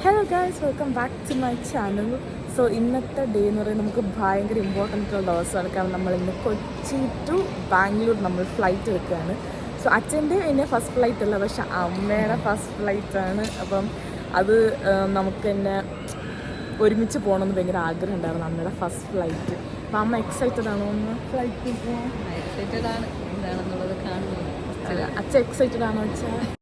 Hello guys, welcome back to my channel. So ഇന്നത്തെ day എന്ന് പറയുന്നത് നമുക്ക് ഭയങ്കര ഇമ്പോർട്ടൻ്റ് ഉള്ള ദിവസമാണ്. കാരണം നമ്മൾ ഇന്ന് കൊച്ചി ടു ബാംഗ്ലൂർ നമ്മൾ ഫ്ലൈറ്റ് എടുക്കുകയാണ്. സോ അച്ഛൻ്റെ എൻ്റെ ഫസ്റ്റ് ഫ്ലൈറ്റ് അല്ല, പക്ഷെ അമ്മയുടെ ഫസ്റ്റ് ഫ്ലൈറ്റാണ്. അപ്പം അത് നമുക്ക് തന്നെ ഒരുമിച്ച് പോകണമെന്ന് ഭയങ്കര ആഗ്രഹം ഉണ്ടായിരുന്നു, അമ്മയുടെ ഫസ്റ്റ് ഫ്ലൈറ്റ്. അപ്പം അമ്മ എക്സൈറ്റഡ് ആണോ ഒന്ന് ഫ്ലൈറ്റിൽ പോകാൻ? എക്സൈറ്റഡ് ആണ്, എന്താണെന്നുള്ളത് കാണുന്നു. അച്ഛൻ എക്സൈറ്റഡ് ആണോ വെച്ചാൽ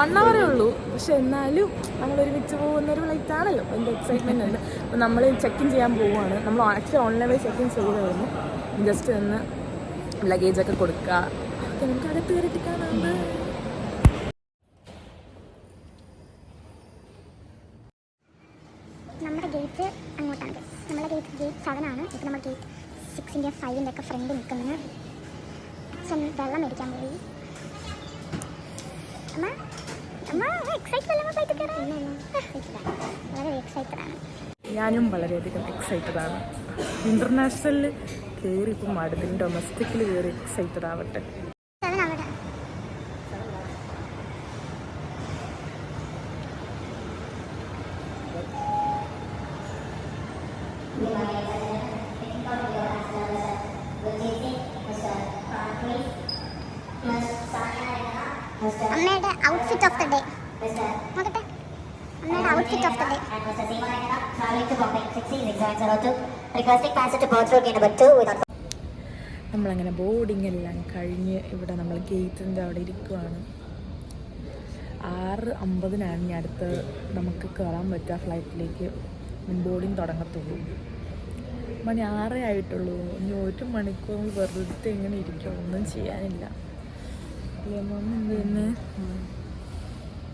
1 hour ഉള്ളൂ, പക്ഷെ എന്നാലും നമ്മൾ ഒരുമിച്ച് പോകുന്നൊരു ഫ്ലൈറ്റ് ആണല്ലോ, എൻ്റെ എക്സൈറ്റ്മെൻ്റ് ഉണ്ട്. അപ്പോൾ നമ്മൾ ചെക്ക് ഇൻ ചെയ്യാൻ പോവുകയാണ്. നമ്മൾ ആക്ച്വലി ഓൺലൈൻ വഴി ചെക്ക് ഇൻ ചെയ്തായിരുന്നു. ജസ്റ്റ് ഒന്ന് ലഗേജൊക്കെ കൊടുക്കുക. നമുക്ക് അകത്ത് കയറിയിട്ട് കാണാറുണ്ട്. നമ്മുടെ ഗേറ്റ് അങ്ങോട്ടാണ്. നമ്മുടെ ഗേറ്റ് 7 ആണ്. ഇപ്പോൾ നമ്മൾ ഗേറ്റ് 6-ൻ്റെ 5-ൻ്റെ ഒക്കെ ഫ്രണ്ട് നിൽക്കുന്നത്. അച്ഛൻ വെള്ളം മേടിക്കാൻ പോയി. വളരെ എക്സൈറ്റഡ് ആണ്. ഞാനും വളരെയധികം എക്സൈറ്റഡ് ആണ്. ഇൻ്റർനാഷണലിൽ കയറി ഇപ്പം മടുത്തിട്ട് ഡൊമസ്റ്റിക്കിൽ കയറി എക്സൈറ്റഡ് ആവട്ടെ. അമ്മയുടെ ഔട്ട്ഫിറ്റ് ഓഫ് ദ ഡേ നോക്കട്ടെ. അമ്മയുടെ ഔട്ട്ഫിറ്റ് ഓഫ് ദ ഡേ. നമ്മളങ്ങനെ ബോർഡിംഗ് എല്ലാം കഴിഞ്ഞ് ഇവിടെ നമ്മൾ ഗേറ്റിൻ്റെ അവിടെ ഇരിക്കുവാണ്. 6:50 ഇനി അടുത്ത് നമുക്ക് കയറാൻ പറ്റുക ഫ്ലൈറ്റിലേക്ക്. ബോർഡിങ് തുടങ്ങത്തുള്ളൂ. മണി 6 ആയിട്ടുള്ളൂ. ഇനി 1 മണിക്കൂർ വെറുതെ എങ്ങനെ ഇരിക്കും, ഒന്നും ചെയ്യാനില്ല.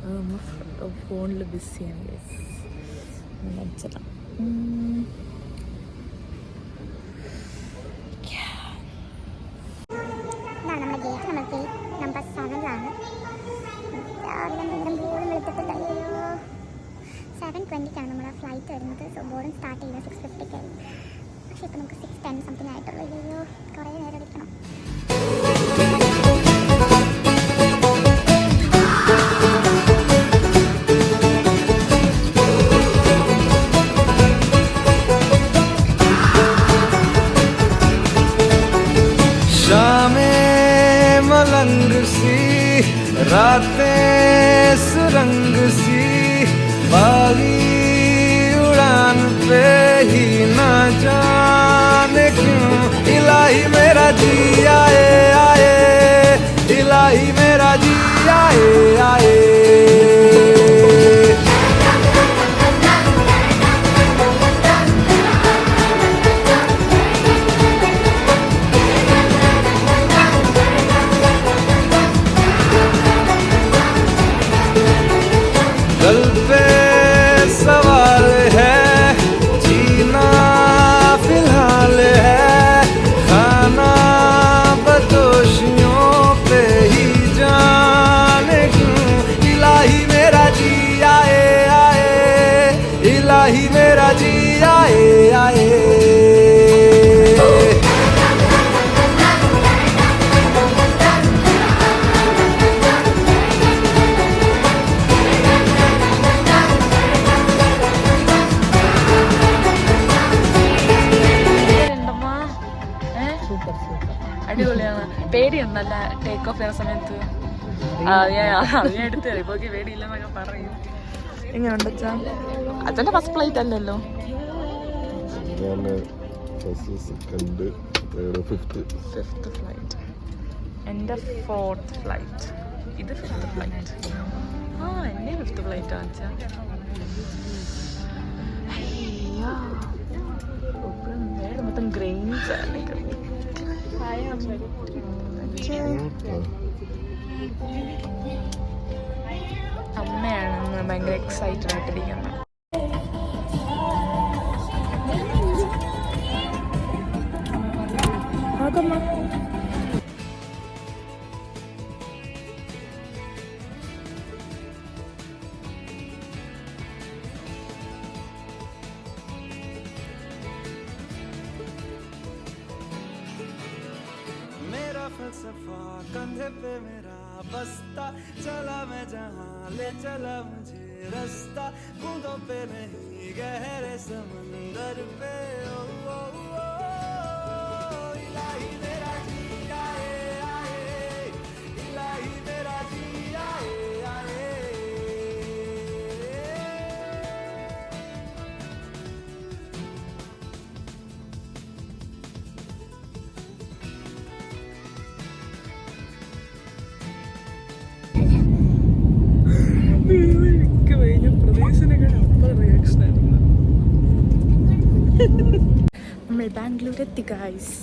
മമ്മ ഫോണിൽ ബിസിയാണ്. നമ്മുടെ ഗേറ്റ് നമ്പർ 7-ലാണ്. രാവിലെ നേരം പോലും വിളിച്ചിട്ടില്ല. 7:20-ക്കാണ് നമ്മുടെ ഫ്ലൈറ്റ് വരുന്നത്. സോ ബോർഡിങ് സ്റ്റാർട്ട് ചെയ്തത് 6:50-ക്കായി. പക്ഷേ ഇപ്പോൾ നമുക്ക് 6:10 സംതിങ് ആയിട്ടുള്ളൂ. കുറേ നേരം എടുക്കണം. मलंग सी रातें सुरंग सी बागी उड़ान पे ही न जाने क्यों इलाही मेरा जी आए आए, इलाही मेरा जी आए आए. दिल पे सवाल है, जीना फिलहाल है, खाना बदोशियों पे ही जाने क्यों इलाही मेरा जी आए आए, इलाही मेरा जी आए आए. അടിപൊളിയാണ്. പേടിയുണ്ടല്ല ടേക്ക് ഓഫ് ചെയ്യുന്ന സമയത്ത്? ഞാൻ എടുത്ത് ഇപ്പൊ പേടിയില്ലെന്നൊക്കെ പറയും. എങ്ങനെയുണ്ട് അച്ഛാ? അച്ഛൻ്റെ ഫസ്റ്റ് ഫ്ലൈറ്റ് അല്ലല്ലോ. Fifth flight. എൻ്റെ 4th ഫ്ലൈറ്റ്. ഇത് 5th ഫ്ലൈറ്റ്. എൻ്റെ 5th ഫ്ലൈറ്റ് ആണ് അച്ഛാ. മൊത്തം ഗ്രെയിൻസ് ആണ്. അമ്മയാണ് ഭയങ്കര എക്സൈറ്റഡ് ആയിട്ടിരിക്കുന്നത്. फलसफा कंधे पे मेरा बसता चला मैं जहाँ ले चला मुझे रास्ता बूंदों पे नहीं गहरे समंदर पे ओ, ओ, ओ, इलाही मेरा जी आए आए इलाही मेरा जी आए आए എനിക്ക് കഴിഞ്ഞ പ്രദേശിനേക്കാൾ അപ്പുറം റിയാക്ഷൻ ആയിരുന്നു. നമ്മൾ ബാംഗ്ലൂർ എത്തി ഗൈസ്.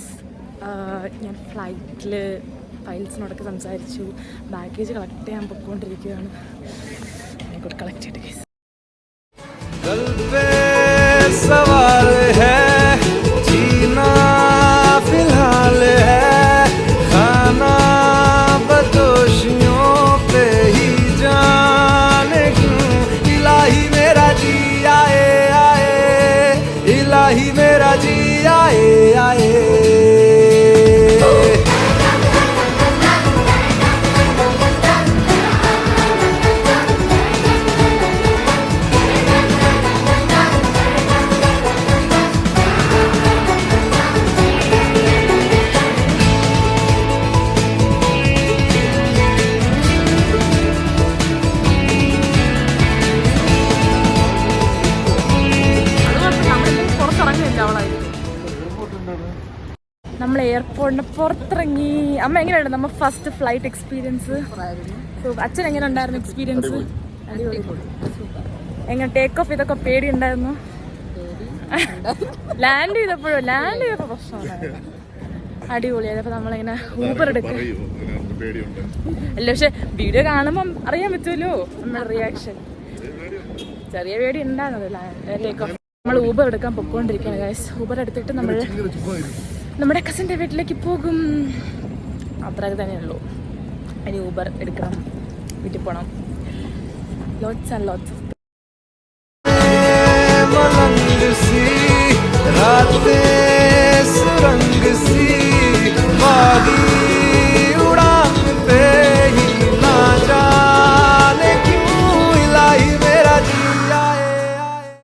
ഞാൻ ഫ്ലൈറ്റിൽ ഫൈൽസിനോടൊക്കെ സംസാരിച്ചു. ബാഗേജ് കളക്ട് ചെയ്യാൻ പൊയ്ക്കൊണ്ടിരിക്കുകയാണ്. ആയിക്കോട്ടെ, കളക്ട് ചെയ്തിട്ട് ഗൈസ്. दिल पे सवाल है जीना फिलहाल है खाना बदोशियों पे ही जाने क्यों इलाही मेरा जी आए आए इलाही मेरा जी आए आए നമ്മൾ എയർപോർട്ടിന് പുറത്തിറങ്ങി. അമ്മ എങ്ങനെയുണ്ട് നമ്മൾ ഫസ്റ്റ് ഫ്ലൈറ്റ് എക്സ്പീരിയൻസ്? അച്ഛൻ എങ്ങനെ ഉണ്ടായിരുന്നു എക്സ്പീരിയൻസ്? എങ്ങനെ ടേക്ക് ഓഫ് ഇതൊക്കെ പേടി ഉണ്ടായിരുന്നു? ലാൻഡ് ചെയ്തപ്പോ പ്രശ്നമാണ്. അടിപൊളിയായത്. അപ്പൊ നമ്മളിങ്ങനെ ഊബർ എടുക്കും. അല്ല, പക്ഷെ വീഡിയോ കാണുമ്പം അറിയാൻ പറ്റുമല്ലോ നമ്മുടെ റിയാക്ഷൻ. ചെറിയ പേടി ഉണ്ടായിരുന്നല്ലോ ടേക്ക് ഓഫ്. നമ്മൾ ഊബർ എടുക്കാൻ പൊക്കോണ്ടിരിക്കുകയാണ് ഗൈസ്. ഊബർ എടുത്തിട്ട് നമ്മൾ നമ്മുടെ കസിൻ്റെ വീട്ടിലേക്ക് പോകും. അത്രയൊക്കെ തന്നെയുള്ളൂ. ഇനി ഊബർ എടുക്കണം, വീട്ടിൽ പോകണം. ലോട്ട്സ് ആൻഡ് ലോട്ട്സ് ഓഫ് मलंग सी रातें